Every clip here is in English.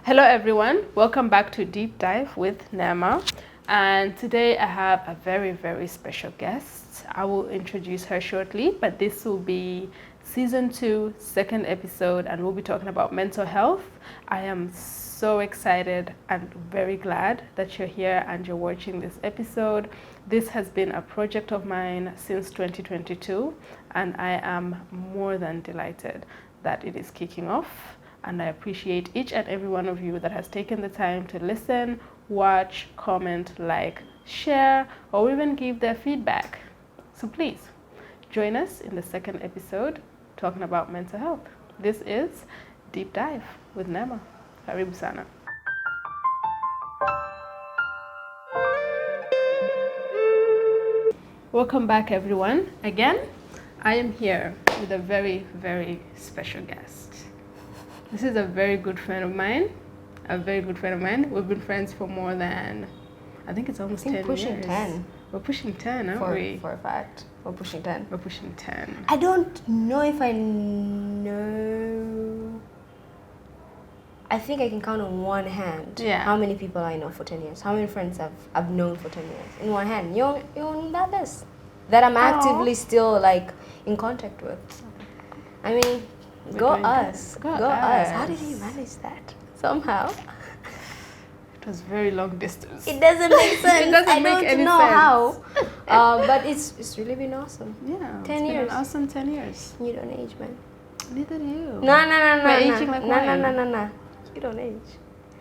Hello everyone, welcome back to Deep Dive with Nema. And today I have a very, very special guest. I will introduce her shortly, but this will be season 2, second episode, and we'll be talking about mental health. I am so excited and very glad that you're here and you're watching this episode. This has been a project of mine since 2022, and I am more than delighted that it is kicking off. And I appreciate each and every one of you that has taken the time to listen, watch, comment, like, share, or even give their feedback. So please, join us in the second episode talking about mental health. This is Deep Dive with Nema. Karibu sana. Welcome back everyone. Again, I am here with a very, very special guest. This is a very good friend of mine. We've been friends for more than, I think it's almost 10 years. Pushing 10. We're pushing 10, aren't we? For a fact. We're pushing 10. We're pushing 10. I don't know if I know. I think I can count on one hand how many people I know for 10 years. How many friends I've known for 10 years. In one hand. You're on that list. That I'm actively still like in contact with. I mean, Go us. How did you manage that? Somehow. It was very long distance. It doesn't make sense. It doesn't I make don't any know sense. how. But it's really been awesome. Yeah. 10 years. Been an awesome 10 years. You don't age, man. Neither do you. No. We're aging like wine. No. You don't age.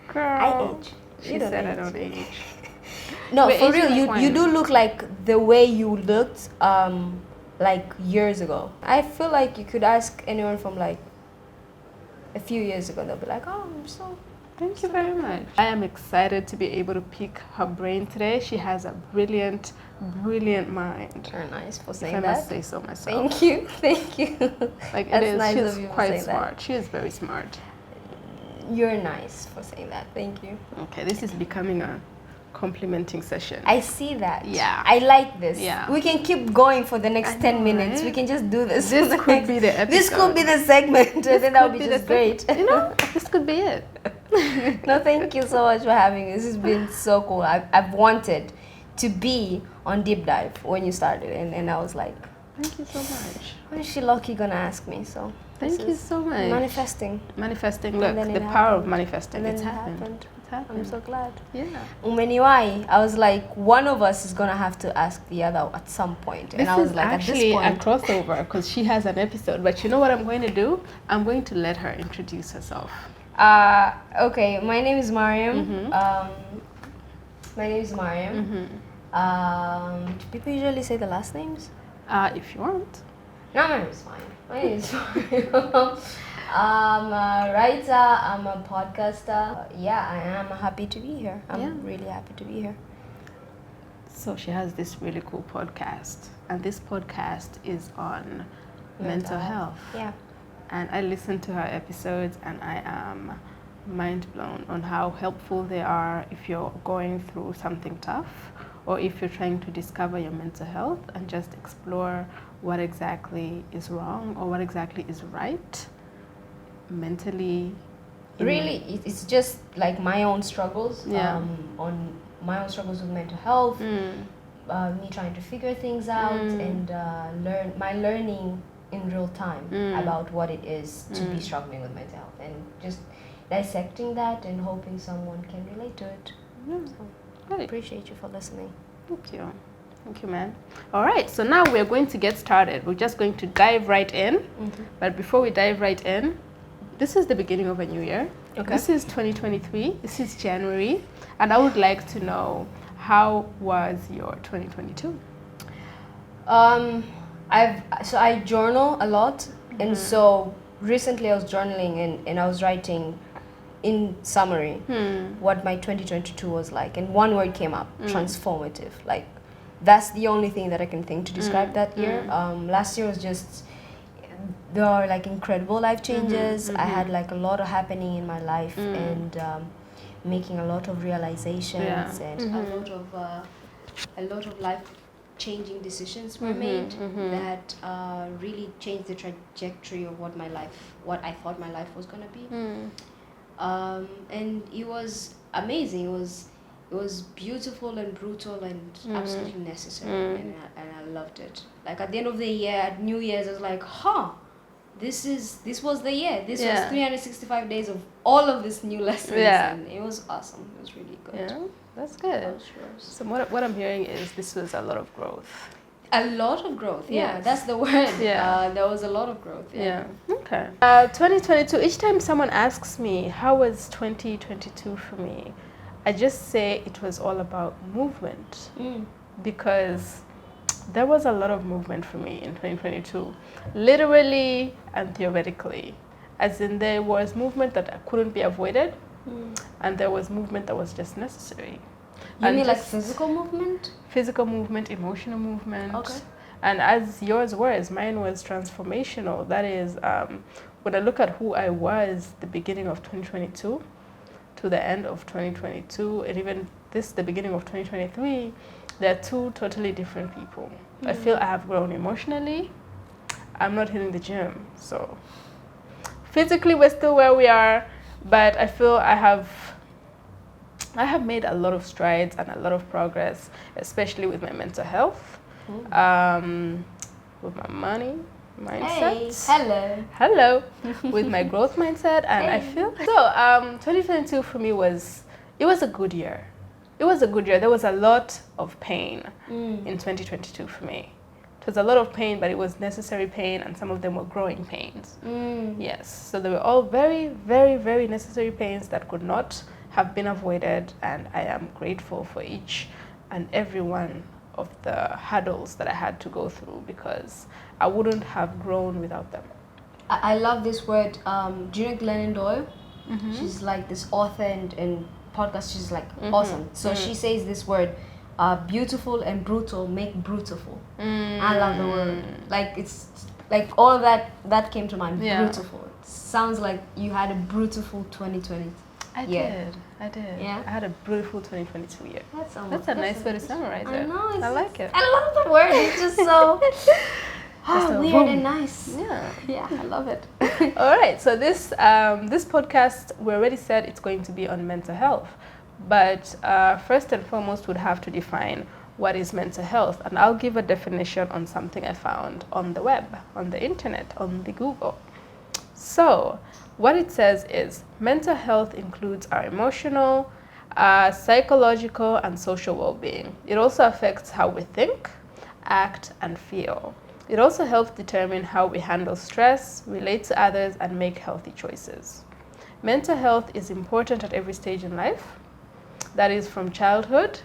Girl. I age. She said I don't age. No, We're for real. like You do look like the way you looked like years ago. I feel like you could ask anyone from like a few years ago, they'll be like, oh, I'm so... Thank you very much. I am excited to be able to pick her brain today. She has a brilliant, brilliant mind. You're nice for saying that. that. I must say so myself. Thank you. Like That's it is. nice She's of you quite to say smart. that. She is very smart. You're nice for saying that. Thank you. Okay, this is becoming a complimenting session. I see that. Yeah. I like this. Yeah. We can keep going for the next 10 minutes. Right? We can just do this. This could be the episode. This could be the segment. I think that would be just great. You know, this could be it. No, thank you so much for having me. This has been so cool. I've wanted to be on Deep Dive when you started, and I was like, thank you so much. When is she lucky gonna ask me? So thank you so much. Manifesting. Look, the power of manifesting. It's happened. I'm so glad. Yeah. Umeniwai, I was like, one of us is gonna have to ask the other at some point. And I was like, at this point, a crossover because she has an episode. But you know what I'm going to do? I'm going to let her introduce herself. Okay. My name is Mariam. Do people usually say the last names? If you want. No, it's fine. My name is Mariam. I'm a writer, I'm a podcaster. Yeah, I am happy to be here. I'm really happy to be here. So she has this really cool podcast, and this podcast is on mental health. Yeah. And I listen to her episodes, and I am mind blown on how helpful they are if you're going through something tough, or if you're trying to discover your mental health and just explore what exactly is wrong or what exactly is right. Mentally, really, it's just like my own struggles. On my own struggles with mental health, me trying to figure things out and learning in real time about what it is to be struggling with mental health, and just dissecting that and hoping someone can relate to it. So, I appreciate you for listening. Thank you, man. All right, so now we're going to get started. We're just going to dive right in. But before we dive right in, this is the beginning of a new year. Okay. This is 2023. This is January. And I would like to know, how was your 2022? I journal a lot. And so recently I was journaling and I was writing in summary what my 2022 was like. And one word came up, transformative. Like, that's the only thing that I can think to describe that year. Last year was just... There are like incredible life changes. I had like a lot of happening in my life and making a lot of realizations and a lot of life changing decisions were made that really changed the trajectory of what I thought my life was gonna be. And it was amazing. It was beautiful and brutal and absolutely necessary, and I loved it. Like at the end of the year, at New Year's, I was like, this was the year. This was 365 days of all of these new lessons, and it was awesome. It was really good. Yeah, that's good. So what I'm hearing is this was a lot of growth. A lot of growth, that's the word. There was a lot of growth. Okay. 2022, each time someone asks me, how was 2022 for me? I just say it was all about movement. Because there was a lot of movement for me in 2022, literally and theoretically. As in, there was movement that couldn't be avoided, and there was movement that was just necessary. You mean like physical movement? Physical movement, emotional movement. Okay. And as yours was, mine was transformational. That is, when I look at who I was the beginning of 2022 to the end of 2022, and even the beginning of 2023, they're two totally different people. I feel I have grown emotionally. I'm not hitting the gym, so physically we're still where we are, but I feel I have made a lot of strides and a lot of progress, especially with my mental health, with my money mindset. Hey, hello, with my growth mindset, and I feel so. 2022 for me it was a good year. It was a good year. There was a lot of pain in 2022 for me. It was a lot of pain, but it was necessary pain, and some of them were growing pains. Yes, so they were all very, very, very necessary pains that could not have been avoided, and I am grateful for each and every one of the hurdles that I had to go through, because I wouldn't have grown without them. I love this word. Do you know Glennon Doyle? She's like this author and podcast. She's like awesome. So she says this word, beautiful and brutal make brutiful. I love the word. Like it's like all of that came to mind. Brutiful. It sounds like you had a brutiful 2020. I did. Yeah. I had a beautiful 2022 year. That's a nice way to summarize it. I know. I like it. I love that word. It's just so weird and nice. Yeah, I love it. All right. So this podcast, we already said it's going to be on mental health, but first and foremost, we'd have to define what is mental health, and I'll give a definition on something I found on the web, on the internet, on the Google. So what it says is mental health includes our emotional, psychological, and social well-being. It also affects how we think, act, and feel. It also helps determine how we handle stress, relate to others, and make healthy choices. Mental health is important at every stage in life. That is from childhood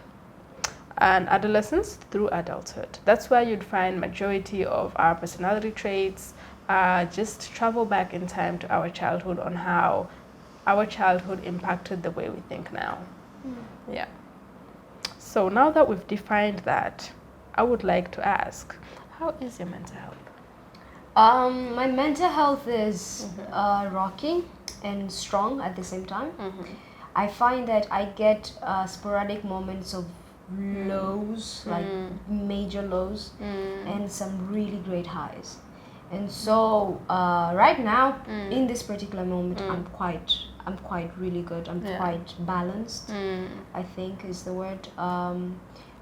and adolescence through adulthood. That's where you'd find majority of our personality traits. Just travel back in time to our childhood on how our childhood impacted the way we think now. Yeah. So now that we've defined that, I would like to ask, how is your mental health? My mental health is rocky and strong at the same time. I find that I get sporadic moments of lows, like major lows, and some really great highs. And so right now, in this particular moment, I'm quite really good. I'm quite balanced, I think is the word.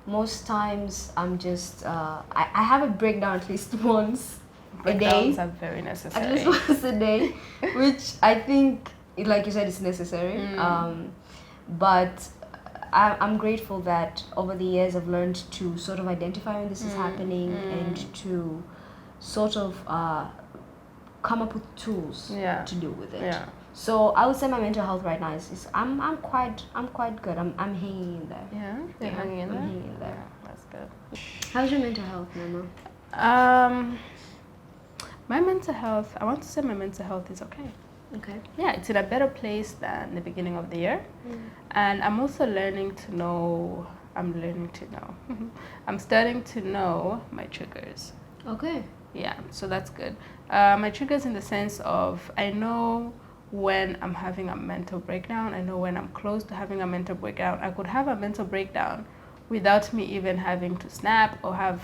Most times I'm just, I have a breakdown at least once a day. Breakdowns are very necessary. At least once a day, which I think, like you said, is necessary. But I'm grateful that over the years I've learned to sort of identify when this is happening and to sort of come up with tools to deal with it. So I would say my mental health right now is I'm quite good. I'm hanging in there. You're hanging in there? I'm hanging in there. Yeah, that's good. How's your mental health, Mama? My mental health, I want to say my mental health is okay. Okay. Yeah, it's in a better place than the beginning of the year. And I'm also learning to know, I'm starting to know my triggers. Okay. Yeah, so that's good. My triggers in the sense of I know when I'm having a mental breakdown. I know when I'm close to having a mental breakdown. I could have a mental breakdown without me even having to snap or have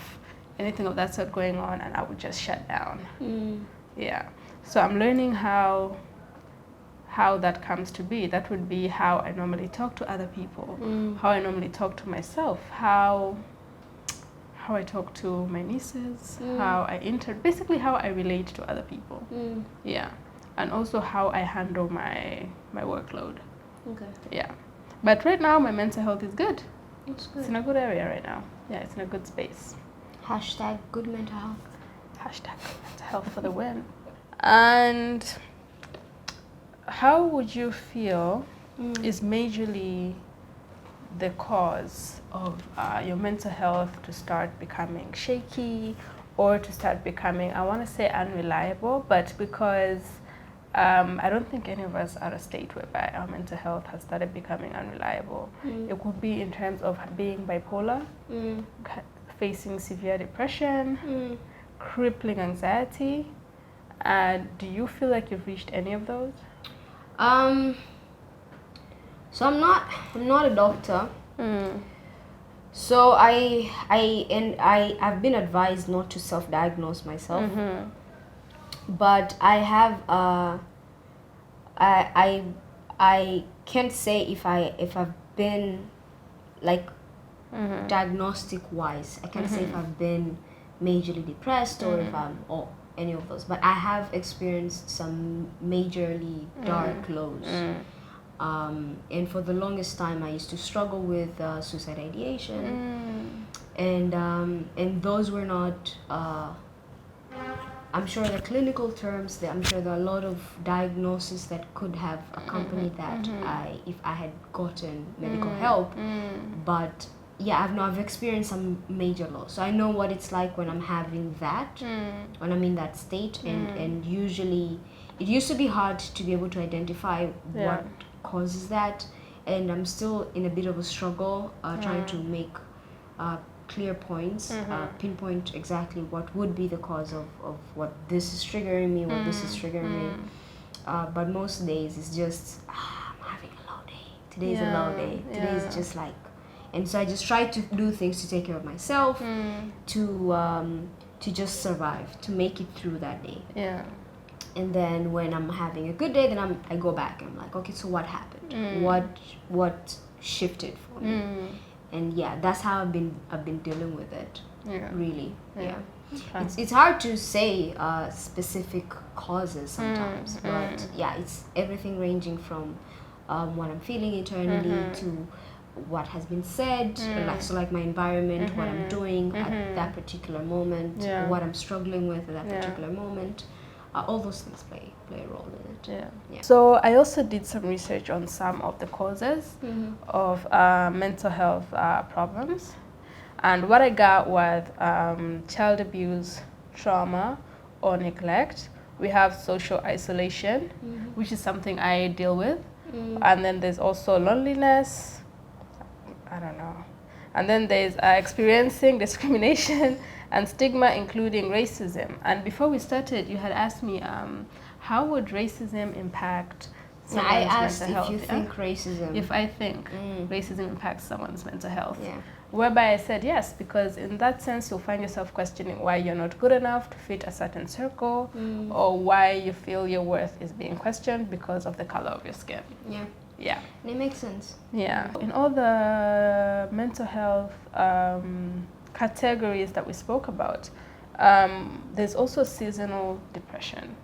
anything of that sort going on, and I would just shut down. Yeah. So I'm learning how how that comes to be. That would be how I normally talk to other people, how I normally talk to myself, how I talk to my nieces, how I basically how I relate to other people. Yeah. And also how I handle my workload. Okay. Yeah. But right now my mental health is good. That's good. It's in a good area right now. Yeah, it's in a good space. Hashtag good mental health. Hashtag good mental health for the win. And how would you feel is majorly the cause of your mental health to start becoming shaky or to start becoming, I want to say unreliable, but because I don't think any of us are at a state whereby our mental health has started becoming unreliable. It could be in terms of being bipolar, facing severe depression, crippling anxiety. Do you feel like you've reached any of those? So I'm not a doctor. So I've been advised not to self-diagnose myself. But I have I can't say if I've been like diagnostic wise. I can't say if I've been majorly depressed or if I'm or any of those. But I have experienced some majorly dark lows. And for the longest time, I used to struggle with suicide ideation, and those were not. I'm sure the clinical terms. I'm sure there are a lot of diagnoses that could have accompanied that. If I had gotten medical help, but yeah, I've experienced some major loss. So I know what it's like when I'm having that, when I'm in that state, and usually it used to be hard to be able to identify what causes that, and I'm still in a bit of a struggle trying to make clear points, pinpoint exactly what would be the cause of what this is triggering me, what this is triggering me. But most days it's just I'm having a low day. Today's a low day. Today's just like, and so I just try to do things to take care of myself, to just survive, to make it through that day. Yeah. And then when I'm having a good day, then I go back and I'm like, okay, so what happened? What shifted for me? And yeah, that's how I've been dealing with it. Yeah. Really. Yeah. Okay. It's hard to say specific causes sometimes, but yeah, it's everything ranging from what I'm feeling internally to what has been said, like my environment, what I'm doing at that particular moment, what I'm struggling with at that particular moment. All those things play a role in it. Yeah. So I also did some research on some of the causes of mental health problems, and what I got was child abuse, trauma, or neglect. We have social isolation, which is something I deal with, and then there's also loneliness. I don't know. And then there's experiencing discrimination and stigma, including racism. And before we started, you had asked me, how would racism impact someone's I asked mental health? If you think racism. If I think racism impacts someone's mental health. Yeah. Whereby I said yes, because in that sense, you'll find yourself questioning why you're not good enough to fit a certain circle, or why you feel your worth is being questioned because of the color of your skin. Yeah. Yeah. It makes sense. Yeah. In all the mental health categories that we spoke about, there's also seasonal depression,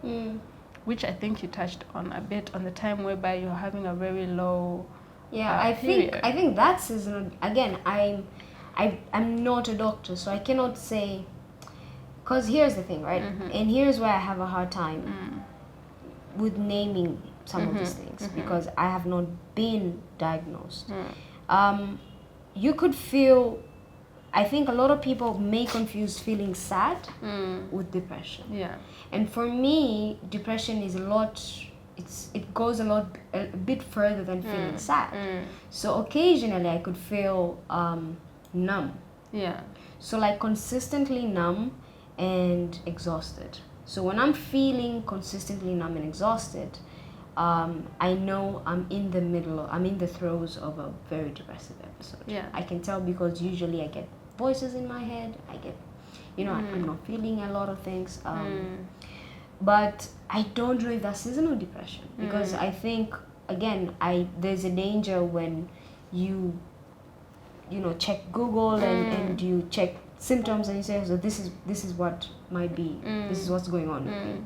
which I think you touched on a bit on the time whereby you're having a very low I think that's seasonal. Again, I'm not a doctor, so I cannot say, because here's the thing, right? And here's where I have a hard time with naming some of these things, because I have not been diagnosed. You could feel, I think a lot of people may confuse feeling sad with depression. Yeah. And for me, depression is it goes a bit further than feeling sad. So occasionally I could feel numb. Yeah. So like consistently numb and exhausted. So when I'm feeling consistently numb and exhausted, I know I'm in the throes of a very depressive episode. Yeah. I can tell because usually I get voices in my head. I get, I'm not feeling a lot of things. But I don't know if that's seasonal depression, because I think, again, there's a danger when you check Google and you check symptoms and you say, so this is what might be, this is what's going on with me.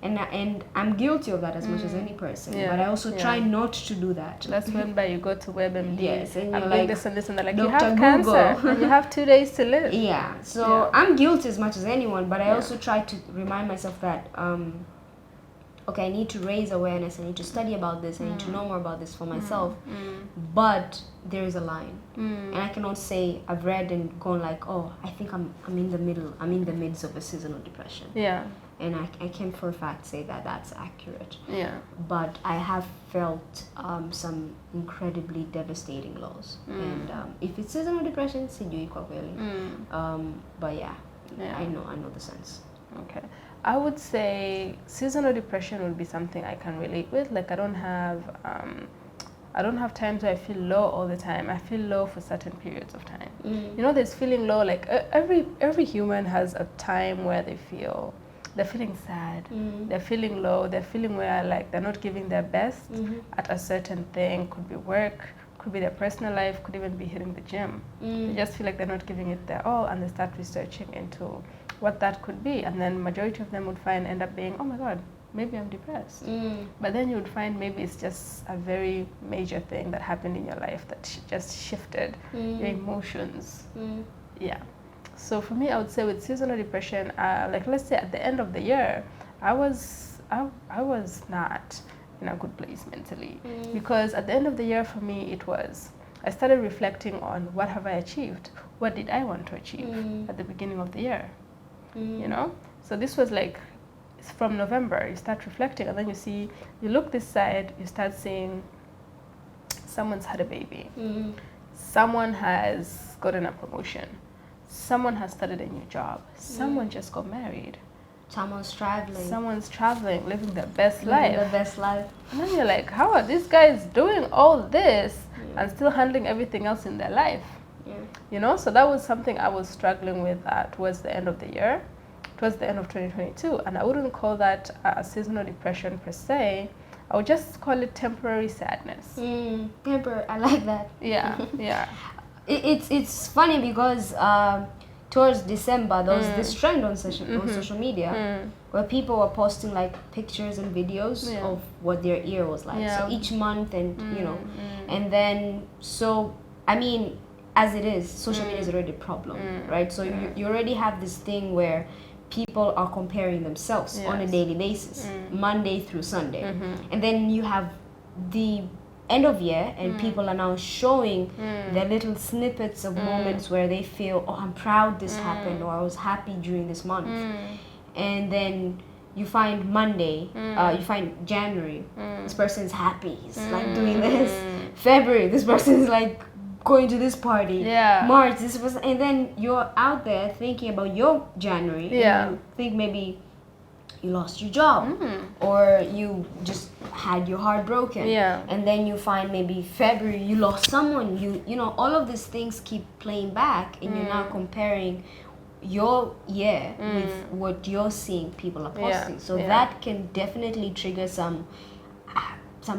And I'm guilty of that as much as any person, but I also try not to do that. That's when you go to WebMD. Yes, and I'm you're like like, this and they're like, Dr. you have Google. cancer and you have 2 days to live. Yeah, so I'm guilty as much as anyone, but I also try to remind myself that okay, I need to raise awareness, I need to study about this, I need to know more about this for myself, but there is a line, and I cannot say I've read and gone like, oh, I think I'm in the middle, I'm in the midst of a seasonal depression. Yeah. And I can for a fact say that that's accurate. Yeah. But I have felt some incredibly devastating loss. And if it's seasonal depression, sijui kwa kweli. But yeah, I know the sense. Okay. I would say seasonal depression would be something I can relate with. Like I don't have times where I feel low all the time. I feel low for certain periods of time. You know, there's feeling low. Like every human has a time where they're feeling sad, they're feeling low, they're feeling where like they're not giving their best at a certain thing. Could be work, could be their personal life, could even be hitting the gym. They just feel like they're not giving it their all, and they start researching into what that could be, and then majority of them would end up being, oh my god, maybe I'm depressed. But then you would find maybe it's just a very major thing that happened in your life that just shifted your emotions. Yeah. So for me, I would say with seasonal depression, like let's say at the end of the year, I was not in a good place mentally, because at the end of the year for me I started reflecting on what have I achieved, what did I want to achieve at the beginning of the year, you know. So this was like from November, you start reflecting, and then you look this side, you start seeing someone's had a baby, someone has gotten a promotion, someone has started a new job, someone just got married, someone's traveling, living their best life. And then you're like, how are these guys doing all this and still handling everything else in their life? You know, so that was something I was struggling with towards the end of the year, towards the end of 2022, and I wouldn't call that a seasonal depression per se. I would just call it temporary sadness. I like that. Yeah, yeah. It's funny because towards December there was this trend on social media where people were posting like pictures and videos of what their year was like. So each month, and you know, and then so I mean, as it is, social media is already a problem, right? So you already have this thing where people are comparing themselves on a daily basis, Monday through Sunday, and then you have the end of year, and people are now showing their little snippets of moments where they feel, oh, I'm proud this happened, or I was happy during this month. And then you find Monday, you find January, this person is happy, he's like doing this. February, this person is like going to this party. March, this person, and then you're out there thinking about your January, and you think maybe you lost your job, or you just had your heart broken, and then you find maybe February you lost someone, you know, all of these things keep playing back, and you're now comparing your year with what you're seeing people are posting. So that can definitely trigger some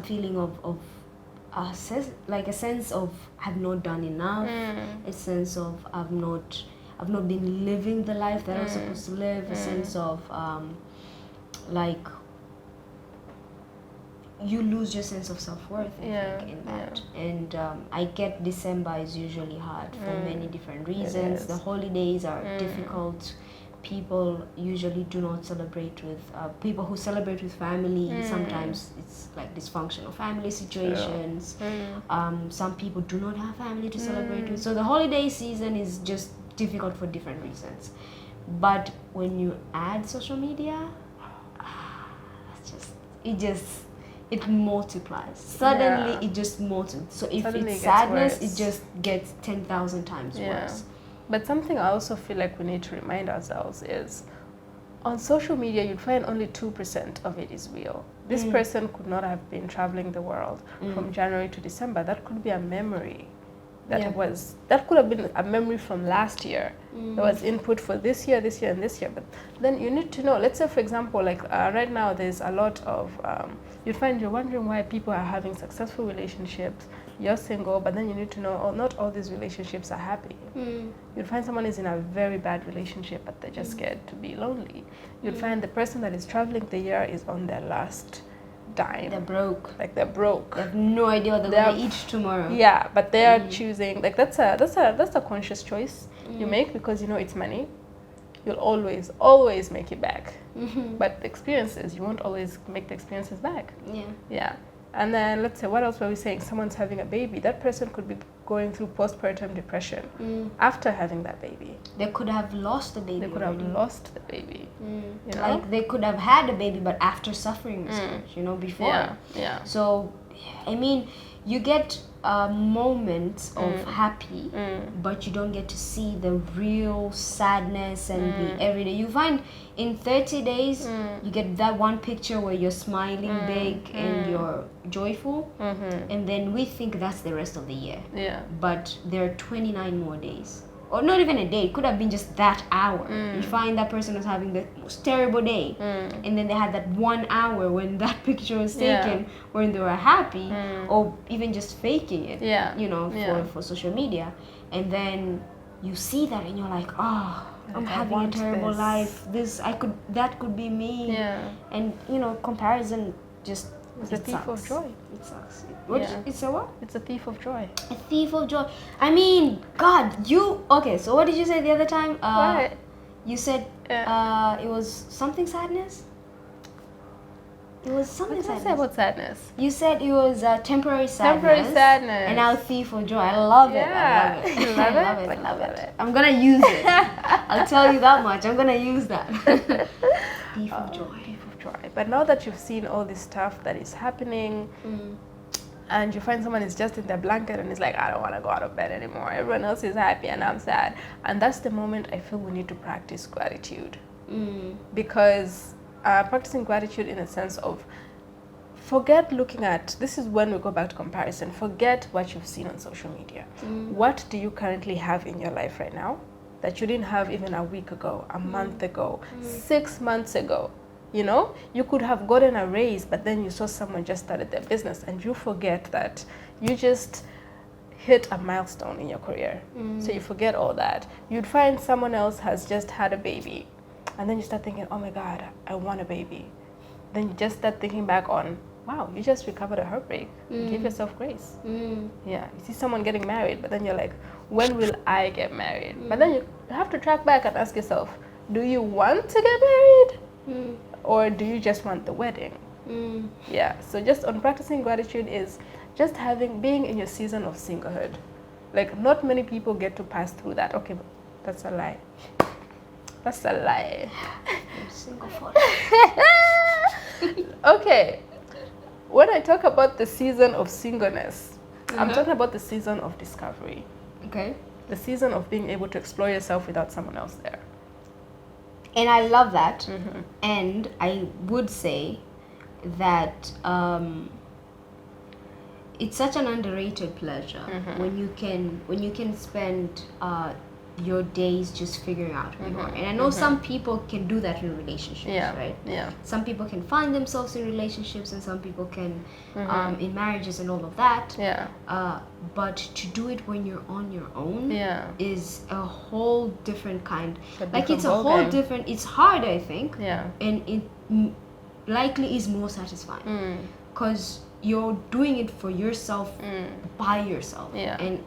feeling of a sense of I've not done enough, a sense of I've not been living the life that I was supposed to live, a sense of like you lose your sense of self-worth, I think, in that. And I get December is usually hard for many different reasons. The holidays are difficult. People usually do not celebrate with people who celebrate with family. Sometimes it's like dysfunctional family situations. Some people do not have family to celebrate with. So the holiday season is just difficult for different reasons. But when you add social media, it multiplies. Suddenly it just multiplies. So if it's sadness, it just gets 10,000 times worse. But something I also feel like we need to remind ourselves is, on social media, you'd find only 2% of it is real. This person could not have been traveling the world from January to December. That could be a memory, that Yeah. that could have been a memory from last year. There was input for this year, and this year. But then you need to know, let's say for example, like right now there's a lot of, you'd find you're wondering why people are having successful relationships, you're single, but then you need to know, oh, not all these relationships are happy. You'd find someone is in a very bad relationship, but they're just scared to be lonely. You'd find the person that is traveling the year is on their last dime. They're broke. Like they're broke. They have no idea what they're gonna eat tomorrow. Yeah, but they are choosing, like that's a conscious choice you make, because you know it's money. You'll always make it back. But the experiences, you won't always make the experiences back. Yeah. And then let's say, what else were we saying? Someone's having a baby. That person could be going through postpartum depression after having that baby. They could have lost the baby. They could have lost the baby. You know? Like they could have had a baby, but after suffering miscarriage, you know, before. Yeah. So, I mean, you get moments of happy, but you don't get to see the real sadness and the everyday. You find in 30 days, you get that one picture where you're smiling big and you're joyful, and then we think that's the rest of the year. Yeah. But there are 29 more days. Or not even a day, it could have been just that hour. You find that person was having the most terrible day, and then they had that 1 hour when that picture was taken, when they were happy, or even just faking it, you know, for social media. And then you see that and you're like, oh, I'm having a terrible life. That could be me. Yeah. And you know, comparison just It's a thief of joy. It sucks. Yeah. It's a what? It's a thief of joy. A thief of joy. I mean, God, okay, so what did you say the other time? What? You said it was something sadness? It was something What did I sadness. say about sadness? You said it was temporary sadness. Temporary sadness. And now thief of joy. I love it. Yeah. I You love it. love it? I love Love it. it. I'm gonna use it. I'll tell you that much. I'm gonna use that. Thief of joy. Thief of joy. But now that you've seen all this stuff that is happening, and you find someone is just in their blanket and is like, I don't want to go out of bed anymore. Everyone else is happy and I'm sad. And that's the moment I feel we need to practice gratitude. Because practicing gratitude in a sense of forget looking at, this is when we go back to comparison, forget what you've seen on social media. What do you currently have in your life right now that you didn't have even a week ago, a month ago, 6 months ago? You know, you could have gotten a raise, but then you saw someone just started their business and you forget that you just hit a milestone in your career. So you forget all that. You'd find someone else has just had a baby, and then you start thinking, oh my God, I want a baby. Then you just start thinking back on, wow, you just recovered a heartbreak. Give yourself grace. Yeah, you see someone getting married, but then you're like, when will I get married? But then you have to track back and ask yourself, do you want to get married? Or do you just want the wedding? Yeah, so just on practicing gratitude is just being in your season of singlehood. Like, not many people get to pass through that. Okay, but that's a lie. That's a lie. I'm single for Okay, when I talk about the season of singleness, I'm talking about the season of discovery. Okay. The season of being able to explore yourself without someone else there. And I love that. And I would say that it's such an underrated pleasure when you can spend your days just figuring out who you are. And I know some people can do that in relationships, right? Yeah. Some people can find themselves in relationships, and some people can in marriages and all of that. Yeah. But to do it when you're on your own is a whole different kind. Like, it's a whole different. It's hard, I think. Yeah. And it likely is more satisfying because you're doing it for yourself, by yourself. And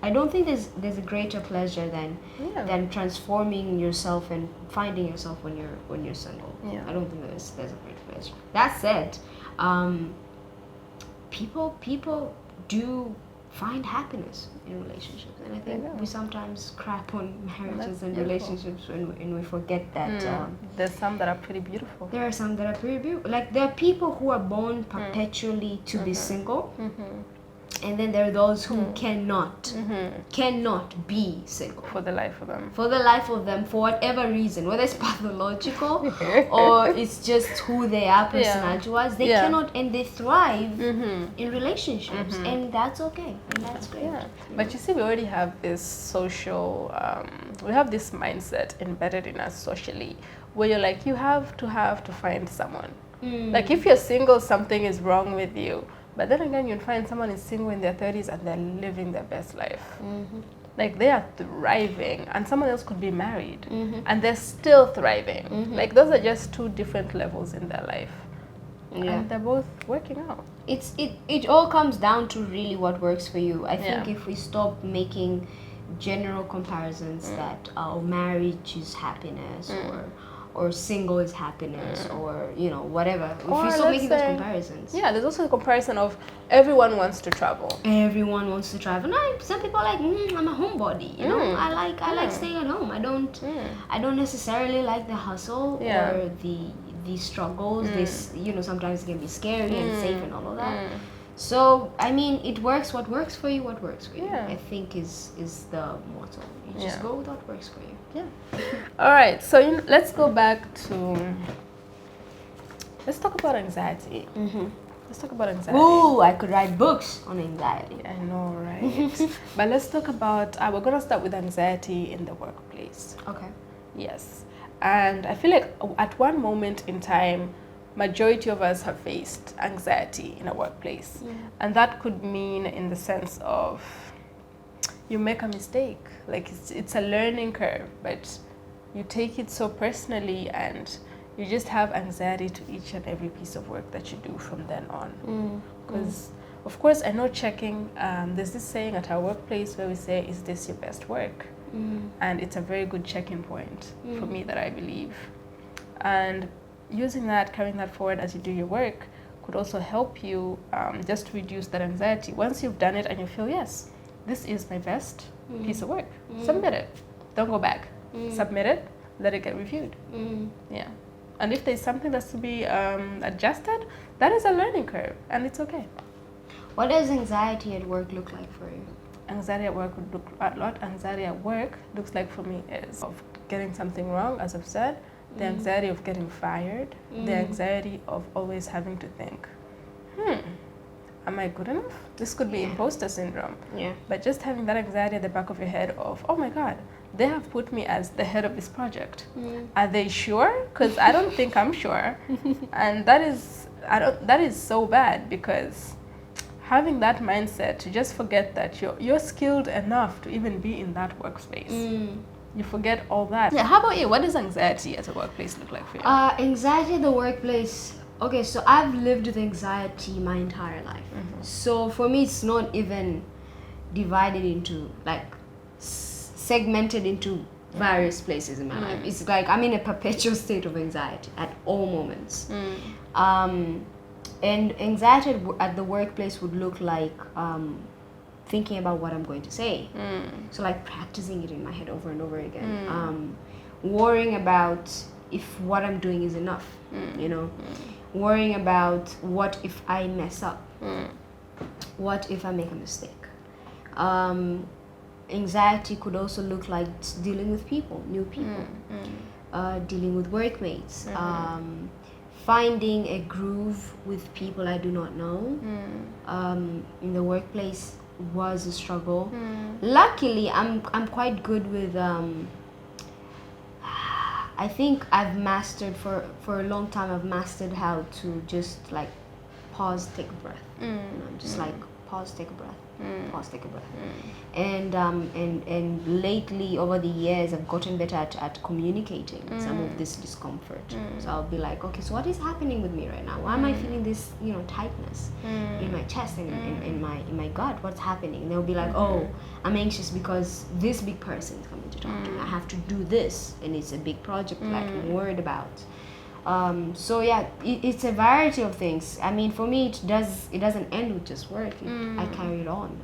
I don't think there's a greater pleasure than transforming yourself and finding yourself when you're single. I don't think there's a great pleasure. That said, people do find happiness in relationships, and I think we sometimes crap on marriages and relationships when we forget that there's some that are pretty beautiful. There are some that are pretty beautiful. Like, there are people who are born perpetually to be single, And then there are those who cannot be single For the life of them. for the life of them, for whatever reason, whether it's pathological or it's just who they are personality wise. They cannot, and they thrive in relationships, and that's okay, and that's great. Yeah, but you see, we already have this social, we have this mindset embedded in us socially, where you're like, you have to find someone. Like if you're single, something is wrong with you. But then again, you'd find someone is single in their 30s and they're living their best life. Like they are thriving, and someone else could be married and they're still thriving. Like those are just two different levels in their life. And they're both working out. It all comes down to really what works for you. I think if we stop making general comparisons that marriage is happiness or single is happiness or whatever, if we stop making those comparisons. Yeah, there's also a comparison of everyone wants to travel. Everyone wants to travel. No, some people are like, I'm a homebody. I like staying at home. I don't necessarily like the hustle or the struggles. This sometimes it can be scary and safe and all of that. So I mean, it works. What works for you? What works for you? I think is the motto. You just go with what works for you. Yeah. All right. So let's go back to. Let's talk about anxiety. Let's talk about anxiety. Ooh, I could write books on anxiety. I know, right? But let's talk about. We're gonna start with anxiety in the workplace. Okay. Yes, and I feel like at one moment in time, majority of us have faced anxiety in a workplace, and that could mean in the sense of you make a mistake, like it's a learning curve, but you take it so personally and you just have anxiety to each and every piece of work that you do from then on. Because of course I know checking, there's this saying at our workplace where we say, is this your best work? And it's a very good check-in point for me, that I believe. And using that, carrying that forward as you do your work could also help you just to reduce that anxiety. Once you've done it and you feel, yes, this is my best piece of work, submit it. Don't go back. Submit it, let it get reviewed. Yeah. And if there's something that's to be adjusted, that is a learning curve, and it's okay. What does anxiety at work look like for you? Anxiety at work would look a lot. Anxiety at work looks like for me is of getting something wrong, as I've said, the anxiety of getting fired, the anxiety of always having to think, am I good enough? This could be imposter syndrome. Yeah. But just having that anxiety at the back of your head of, oh my God, they have put me as the head of this project. Are they sure? Because I don't think I'm sure. And that is so bad, because having that mindset to just forget that you're skilled enough to even be in that workspace. You forget all that. Yeah, how about you? What does anxiety at a workplace look like for you? Anxiety at the workplace. Okay, so I've lived with anxiety my entire life. So for me, it's not even divided into, like, segmented into various places in my life. It's like I'm in a perpetual state of anxiety at all moments. And anxiety at the workplace would look like thinking about what I'm going to say. So like practicing it in my head over and over again. Worrying about if what I'm doing is enough, worrying about what if I mess up, what if I make a mistake. Anxiety could also look like dealing with people, new people, dealing with workmates, finding a groove with people I do not know. In the workplace was a struggle. Luckily, I'm quite good with. I think I've mastered for a long time. I've mastered how to just like pause, take a breath. Just like pause, take a breath. Pause, take a breath. And lately, over the years, I've gotten better at communicating some of this discomfort. So I'll be like, okay, so what is happening with me right now? Why am I feeling this, tightness in my chest and in my gut? What's happening? And they'll be like, oh, I'm anxious because this big person is coming to talk to me. I have to do this, and it's a big project that I'm worried about. So yeah, it's a variety of things. I mean, for me, it doesn't end with just work. I carry it on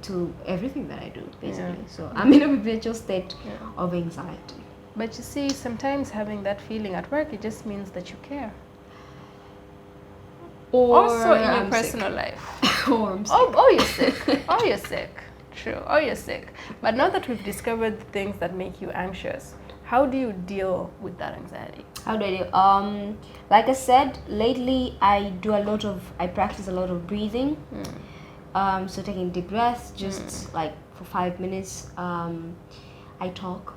to everything that I do, basically. So I'm in a perpetual state of anxiety. But you see, sometimes having that feeling at work, it just means that you care. or Also in your I'm personal sick. life. Or I'm sick. Oh, you're sick. Oh, you're sick. True. Oh, you're sick. But now that we've discovered the things that make you anxious, how do you deal with that anxiety? How do I do? Like I said, lately I practice a lot of breathing. So taking deep breaths, just like for 5 minutes. I talk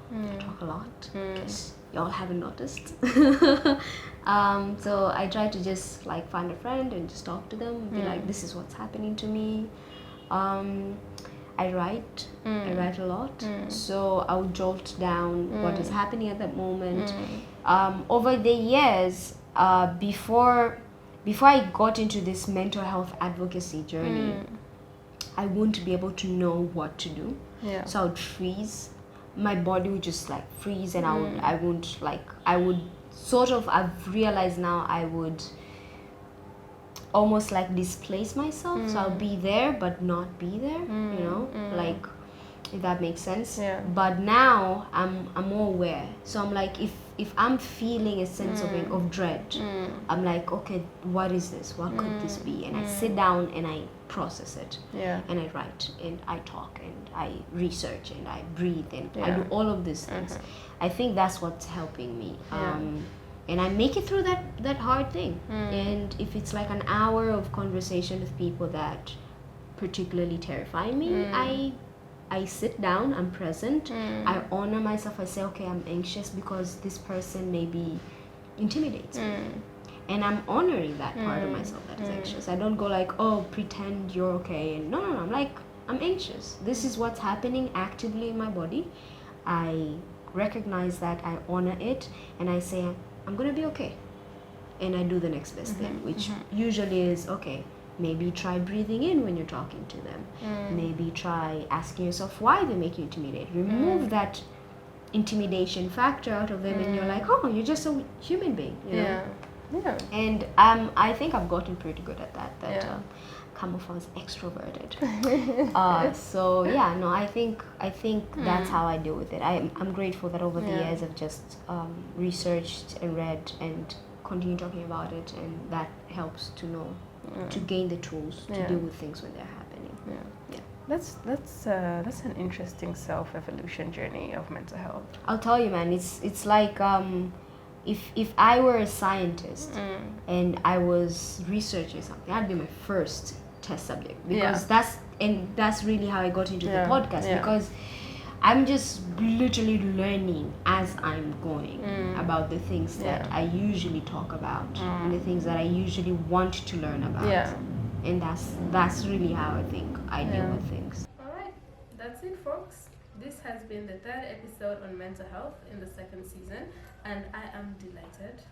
a lot, because y'all haven't noticed. So I try to just like find a friend and just talk to them, and be like, this is what's happening to me. I write a lot, so I'll jolt down what is happening at that moment. Over the years, before I got into this mental health advocacy journey, I wouldn't be able to know what to do. Yeah. So I would freeze. My body would just like freeze, and I would sort of, I've realized now, I would almost like displace myself. So I'll be there but not be there, you know, like, if that makes sense. Yeah. But now I'm more aware. So I'm like, if I'm feeling a sense of dread, I'm like, okay, what is this? What could this be? And I sit down and I process it. Yeah. And I write and I talk and I research and I breathe and I Yeah. do all of these things. I think that's what's helping me. Yeah. And I make it through that hard thing. And if it's like an hour of conversation with people that particularly terrify me, I sit down, I'm present, I honor myself, I say, okay, I'm anxious because this person maybe intimidates me. And I'm honoring that part of myself that is anxious. I don't go like, oh, pretend you're okay. And no, I'm like, I'm anxious. This is what's happening actively in my body. I recognize that, I honor it, and I say, I'm gonna be okay. And I do the next best thing, which usually is, okay, maybe try breathing in when you're talking to them. Maybe try asking yourself why they make you intimidated. Remove that intimidation factor out of them, and you're like, oh, you're just a human being, you know? Yeah. Yeah. And I think I've gotten pretty good at that. Yeah. Camouflage extroverted. So yeah, no, I think that's how I deal with it. I'm grateful that over the years I've just researched and read and continue talking about it, and that helps to know, to gain the tools to deal with things when they're happening. Yeah. That's an interesting self-evolution journey of mental health. I'll tell you, man, it's like if I were a scientist and I was researching something, that'd be my first test subject, because that's really how I got into the podcast, because I'm just literally learning as I'm going about the things that I usually talk about and the things that I usually want to learn about. Yeah. And that's really how I think I deal with things. Alright, that's it, folks. This has been the third episode on mental health in the second season, and I am delighted.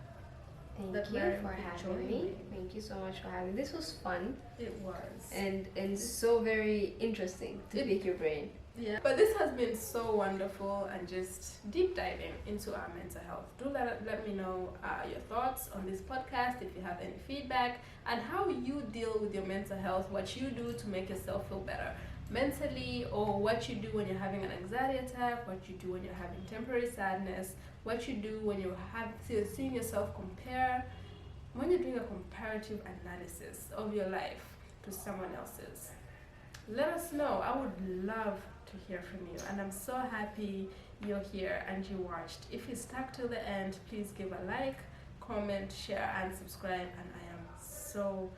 Thank you for having me. Thank you so much for having me. This was fun. It was. And so very interesting to pick your brain. Yeah. But this has been so wonderful, and just deep diving into our mental health. Do let me know your thoughts on this podcast, if you have any feedback, and how you deal with your mental health, what you do to make yourself feel better mentally, or what you do when you're having an anxiety attack, what you do when you're having temporary sadness, what you do when you're seeing yourself compare, when you're doing a comparative analysis of your life to someone else's. Let us know. I would love to hear from you, and I'm so happy you're here and you watched. If you stuck till the end, please give a like, comment, share, and subscribe. And I am so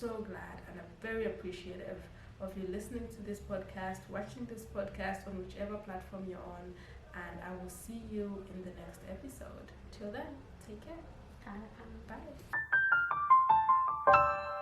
glad, and I'm very appreciative of you listening to this podcast, watching this podcast on whichever platform you're on, and I will see you in the next episode. Till then, take care. Bye.